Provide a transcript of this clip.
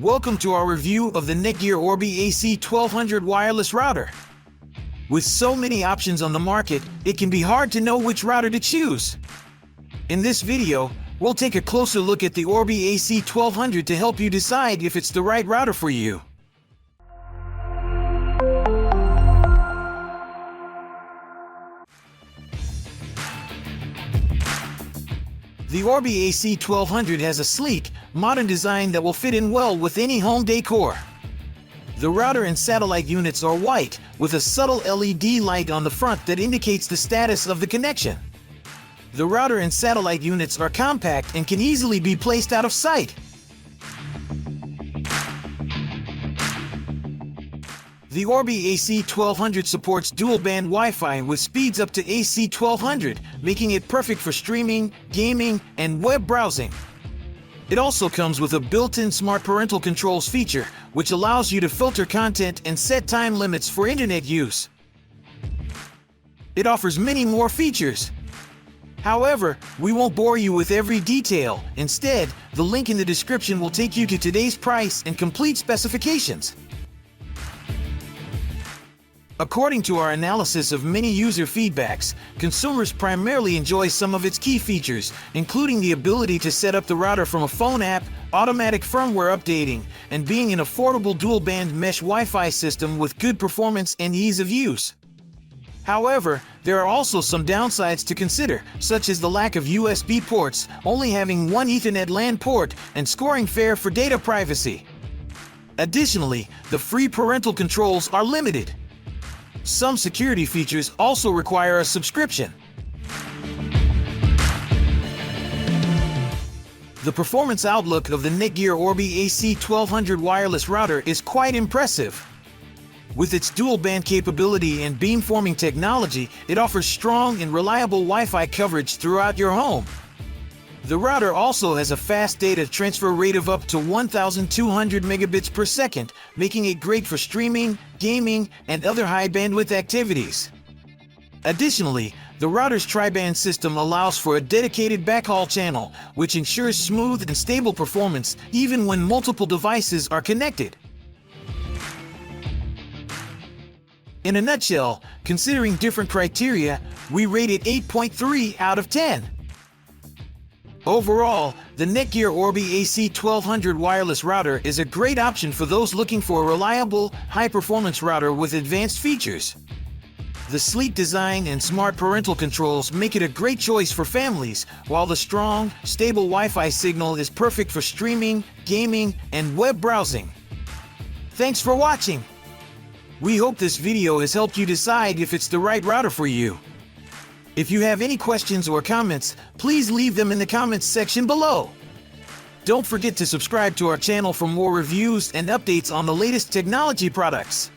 Welcome to our review of the Netgear Orbi AC1200 wireless router. With so many options on the market, it can be hard to know which router to choose. In this video, we'll take a closer look at the Orbi AC1200 to help you decide if it's the right router for you. The Orbi AC1200 has a sleek, modern design that will fit in well with any home decor. The router and satellite units are white, with a subtle LED light on the front that indicates the status of the connection. The router and satellite units are compact and can easily be placed out of sight. The Orbi AC1200 supports dual-band Wi-Fi with speeds up to AC1200, making it perfect for streaming, gaming, and web browsing. It also comes with a built-in smart parental controls feature, which allows you to filter content and set time limits for internet use. It offers many more features. However, we won't bore you with every detail. Instead, the link in the description will take you to today's price and complete specifications. According to our analysis of many user feedbacks, consumers primarily enjoy some of its key features, including the ability to set up the router from a phone app, automatic firmware updating, and being an affordable dual-band mesh Wi-Fi system with good performance and ease of use. However, there are also some downsides to consider, such as the lack of USB ports, only having one Ethernet LAN port, and scoring fair for data privacy. Additionally, the free parental controls are limited. Some security features also require a subscription. The performance outlook of the Netgear Orbi AC1200 wireless router is quite impressive. With its dual-band capability and beamforming technology, it offers strong and reliable Wi-Fi coverage throughout your home. The router also has a fast data transfer rate of up to 1,200 megabits per second, making it great for streaming, gaming, and other high-bandwidth activities. Additionally, the router's tri-band system allows for a dedicated backhaul channel, which ensures smooth and stable performance even when multiple devices are connected. In a nutshell, considering different criteria, we rate it 8.3 out of 10. Overall, the Netgear Orbi AC1200 wireless router is a great option for those looking for a reliable, high-performance router with advanced features. The sleek design and smart parental controls make it a great choice for families, while the strong, stable Wi-Fi signal is perfect for streaming, gaming, and web browsing. Thanks for watching! We hope this video has helped you decide if it's the right router for you. If you have any questions or comments, please leave them in the comments section below. Don't forget to subscribe to our channel for more reviews and updates on the latest technology products.